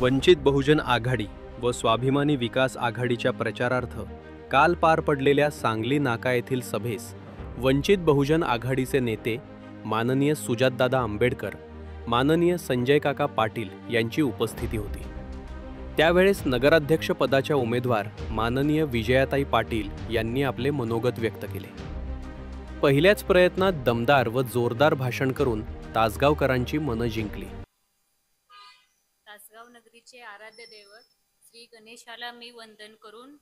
वंचित बहुजन आघाडी व स्वाभिमानी विकास आघाडीच्या प्रचारार्थ काल पार पडलेल्या सांगली नाका येथील सभेस वंचित बहुजन आघाडीचे नेते माननीय सुजातदादा आंबेडकर, माननीय संजय काका पाटील यांची उपस्थिती होती। त्यावेळेस नगराध्यक्ष पदाच्या उमेदवार माननीय विजयाताई पाटील यांनी आपले मनोगत व्यक्त केले। पहिल्याच प्रयत्नात दमदार व जोरदार भाषण करून तासगावकरांची मनं जिंकली। तासगाव नगरीचे आराध्य दैवत श्री गणेशाला मी वंदन करून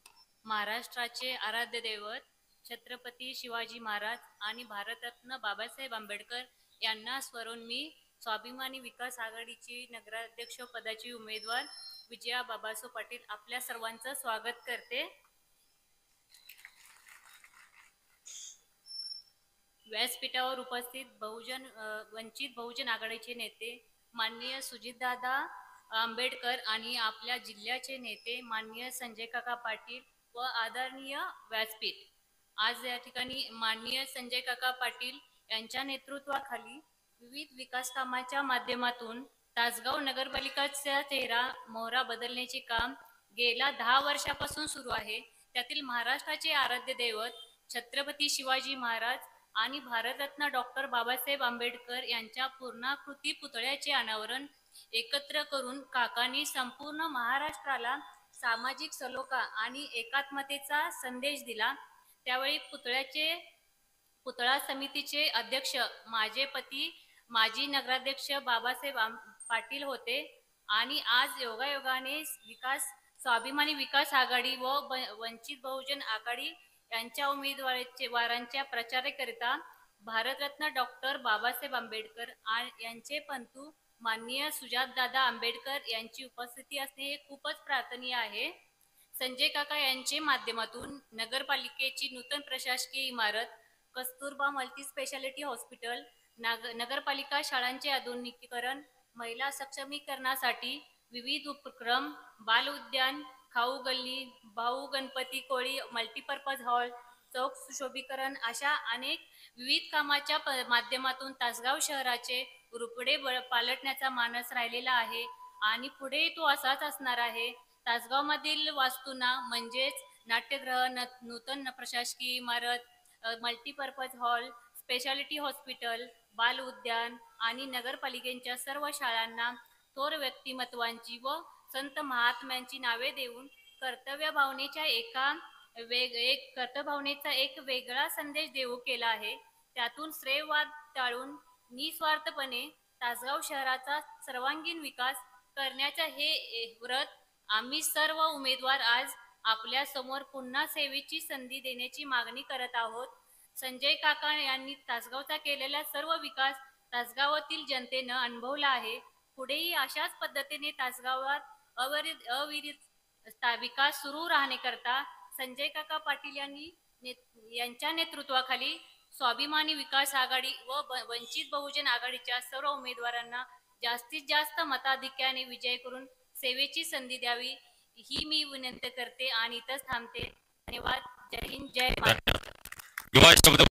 महाराष्ट्राचे आराध्य दैवत छत्रपती शिवाजी महाराज आणि भारतरत्न बाबासाहेब आंबेडकर यांना स्मरून मी स्वाभिमानी विकास आघाडीची नगराध्यक्ष पदाची उमेदवार विजया बाबासो पाटील आपल्या सर्वांचं स्वागत करते। व्यासपीठावर उपस्थित वंचित बहुजन आघाडीचे नेते माननीय सुजितदादा आंबेडकर आणि आपल्या जिल्ह्याचे नेते माननीय संजय काका पाटील व आदरणीय व्यासपीठ, आज या ठिकाणी माननीय संजय काका पाटील यांच्या नेतृत्वाखाली विविध विकास कामाच्या माध्यमातून तासगाव नगरपालिकेचा चेहरा मोहरा बदलण्याचे काम गेल्या 10 वर्षापासून सुरू आहे। त्यातील महाराष्ट्राचे आराध्य दैवत छत्रपती शिवाजी महाराज आणि भारतरत्न डॉक्टर बाबासाहेब आंबेडकर यांच्या पूर्णाकृती पुतळ्याचे अनावरण एकत्र करून काकांनी संपूर्ण महाराष्ट्राला सामाजिक सलोखा आणि एकात्मतेचा संदेश दिला। त्यावेळी पुतळा समितीचे अध्यक्ष माझे पती माजी नगराध्यक्ष बाबासाहेब पाटील होते आणि आज योगायोगाने स्वाभिमानी विकास आघाडी व वंचित बहुजन आघाडी यांच्या उमेदवारांच्या प्रचाराकरिता भारतरत्न डॉक्टर बाबासाहेब आंबेडकर यांचे पंतू माननीय सुजातदादा आंबेडकर यांची उपस्थिती असणे हे खूपच प्रार्थनीय आहे। संजय काका यांच्या माध्यमातून नगरपालिकेची नूतन प्रशासकीय इमारत, कस्तुरबा मल्टी स्पेशालिटी हॉस्पिटल, नगरपालिका शाळांचे आधुनिकीकरण, महिला सक्षमीकरणासाठी विविध उपक्रम, बाल उद्यान, खाऊ गल्ली, भाऊ गणपती कोळी मल्टीपर्पज हॉल, चौक सुशोभीकरण अशा अनेक विविध कामाच्या माध्यमातून तासगाव शहराचे रुपडे पालटण्याचा मानस राहिलेला आहे आणि पुढे तो असाच असणार आहे। तासगाव मधील वास्तूंना म्हणजेच नाट्यगृह, नूतन प्रशासकीय इमारत, मल्टीपर्पज हॉल, स्पेशालिटी हॉस्पिटल, बाल उद्यान आणि नगरपालिकेच्या सर्व शाळांना थोर व्यक्तिमत्वांची व संत महात्म्यांची नावे देऊन कर्तव्यभावनेचा एक वेगळा संदेश देऊ केला आहे। त्यातून श्रेयवाद टाळून निस्वार्थपणे तासगाव शहराचा सर्वांगीण विकास करण्याचा हे व्रत आम्ही सर्व उमेदवार आज आपल्या समोर पुन्हा सेवेची संधी देण्याची मागणी करत आहोत। संजय काका यांनी तासगावचा केलेला सर्व विकास तासगावातील जनतेनं अनुभवला आहे। पुढेही अशाच पद्धतीने तासगावात अविरत विकास सुरू राहण्याकरता संजय काका पाटील यांच्या नेतृत्वाखाली स्वाभिमानी विकास आघाडी व वंचित बहुजन आघाडीच्या सर्व उमेदवारांना जास्तीत जास्त मताधिक्याने विजय करून सेवेची संधी द्यावी ही मी विनंती करते आणि इथंच थांबते। धन्यवाद। जय हिंद, जय महाराष्ट्र।